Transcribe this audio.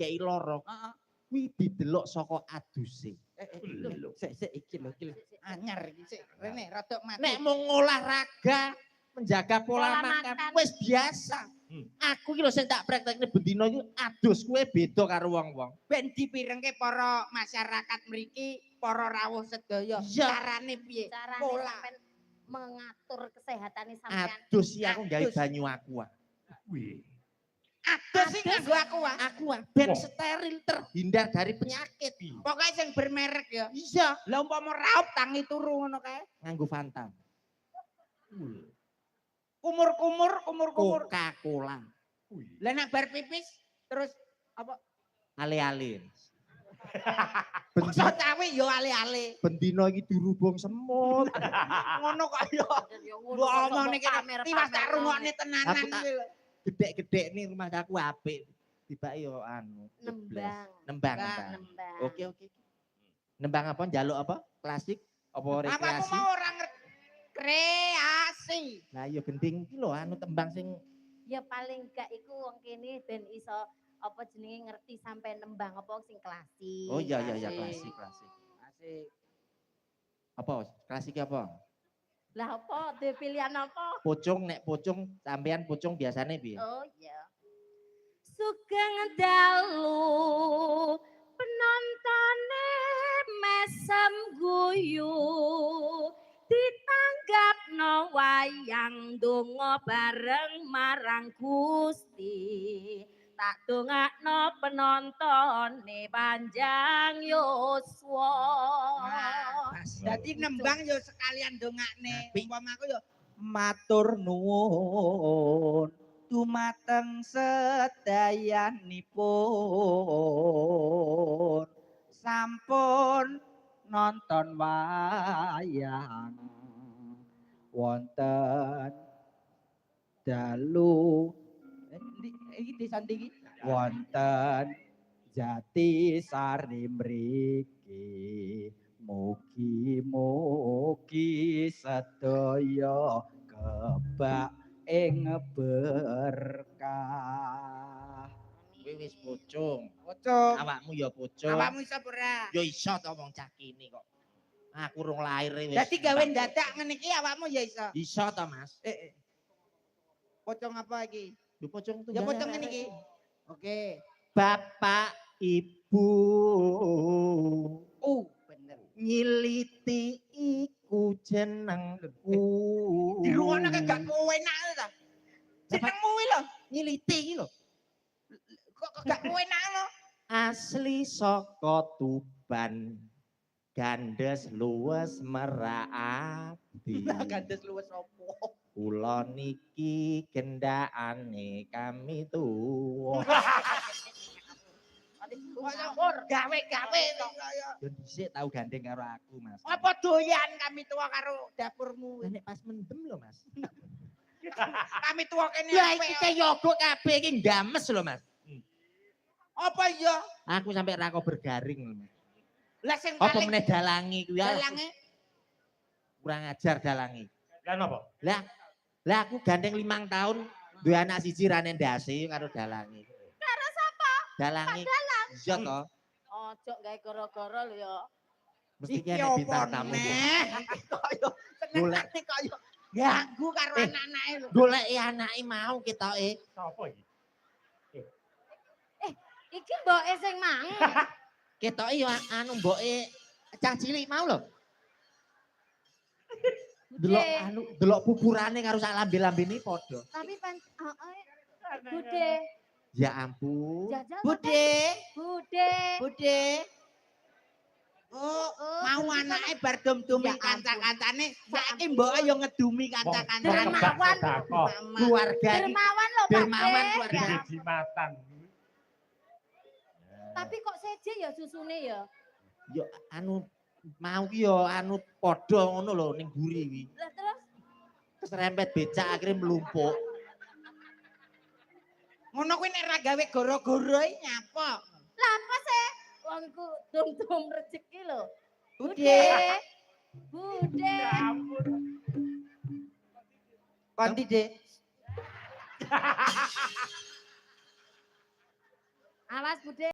dikeki loro. Heeh. Kuwi didelok saka aduse. Sik iki lho. Anyar iki sik. Rene rada mati. Nek mau olahraga menjaga pola makan wis biasa. Aku iki lho sing tak praktekne bendina iki adus kuwe beda karo wong-wong. Ben dipirengke para masyarakat mriki, para rawuh sedaya. Carane piye? Carane Pola. sampean mengatur kesehatane sampean. Adus iki aku gawe Adus. banyu aqua. Wih. Adus sing nganggo Aqua ben steril terhindar dari penyakit. Pokoke sing bermerek ya. Iya, Lah umpama raup tangi turu ngono kae. nganggo Fanta. Kumur-kumur. Coca-Cola. Lah nek bar pipis terus apa? Ale-ale. Basa cawe yo ale-ale. Bendina iki dirubung semut. Ngono kok yo. Mbok omong niki tiwas tak rungokne tenanan Aku tak- iki lho. Gedek-gedek nih rumah aku apik. Tiba yo anu. Nembang. Nembang. Oke. Nembang apa? Njaluk apa? Klasik apa Apa aku rekreasi? mau orang kreasi. Lah yo gending iki lho anu tembang sing Ya paling gak iku wong kene ben iso apa jenenge ngerti sampai nembang apa sing klasik. Oh iya klasik. Asik. Apa? Klasik apa? Lah apa duwe pilihan apa? Pocong nek pocong sampean pocong biasane piye? Oh iya. Sugeng dalu penontone mesem guyu ditanggapno wayang donga bareng marang Gusti. Tak dongakno penontone panjang yuswa. Dadi nembang yo sekalian dongakne. Apik. Umpama aku yo matur nuwun dumateng sedayanipun sampun nonton wayang wonten dalu iki disanti iki wonten Jatisari mriki mugi-mugi sedaya kebak ing berkah. Kuwi wis pocong. Pocong. Awakmu ya pocong. Awakmu iso ora? Yo iso to wong cah kene kok. Aku rung lair wis. Dadi gawe dadak ngene iki awakmu ya iso. Iso to, Mas. Pocong apa iki? Yo pocong tuh. Ya pocong ngene iki. Oke. Bapak Ibu Bener. nyiliti iku jenengku. Dirungokno gak enak ta? Jenengmu iki lho, Nyiliti iki lho. kok gak enak lho. Asli saka Tuban. Gandes luwes merati. Gandes luwes opo? Kula niki gendakane kami tuwa. Gawe-gawe to. Yo dhisik tau gandeng karo aku, Mas. Apa doyan kami tua karo dapurmu? Lah nek pas mendem lho, Mas. Kami tua kene Lah apik. iki kayogok kabeh iki games lho, Mas. Apa iya? Aku sampai rako bergaring lho, Mas. Lah sing Apa paling meneh dalangi kuwi ya? dalange Kurang ajar dalangi. Lah napa? Lah aku gandeng 5 tahun duwe anak siji rane ndase karo dalangi. Karo sapa? Dalangi. Iya to. Ojo gawe gara-gara lho ya. Mesti iki kene apa bintang tamu. neh? Kaya Golek. senengane kaya ganggu karo anak-anake lho. Goleki anake mau ketoke. Sapa iki? Iki mboke sing mang. Ketoke yo anu mboke cah cilik mau lho. Delok anu delok pupurane karo sak lambe-lambene padha. Tapi Bude. Ya ampun. Jajal Bude, Bude. Bude. Oh, mau anake bar dum-dumi Ya ampun. kanca-kancane, Ya saiki ampun. mbok yo ngedumi kanca-kancane. Dermawan. Keluarga iki Dermawan lho, Pak. dermawan De. keluarga. Jimatan. Tapi kok seje ya susune ya. Yo anu mau ki yo anu padha ngono lho ning mburi kuwi. Lah terus Keserempet becak akhirnya melumpuk. Ngono kuwi nek ra gawe goro-goro nyapa? lah apa sih? Wong iku dum-dum rezeki lho. Bude. Bude. Kondi, Dek. Awas Bude.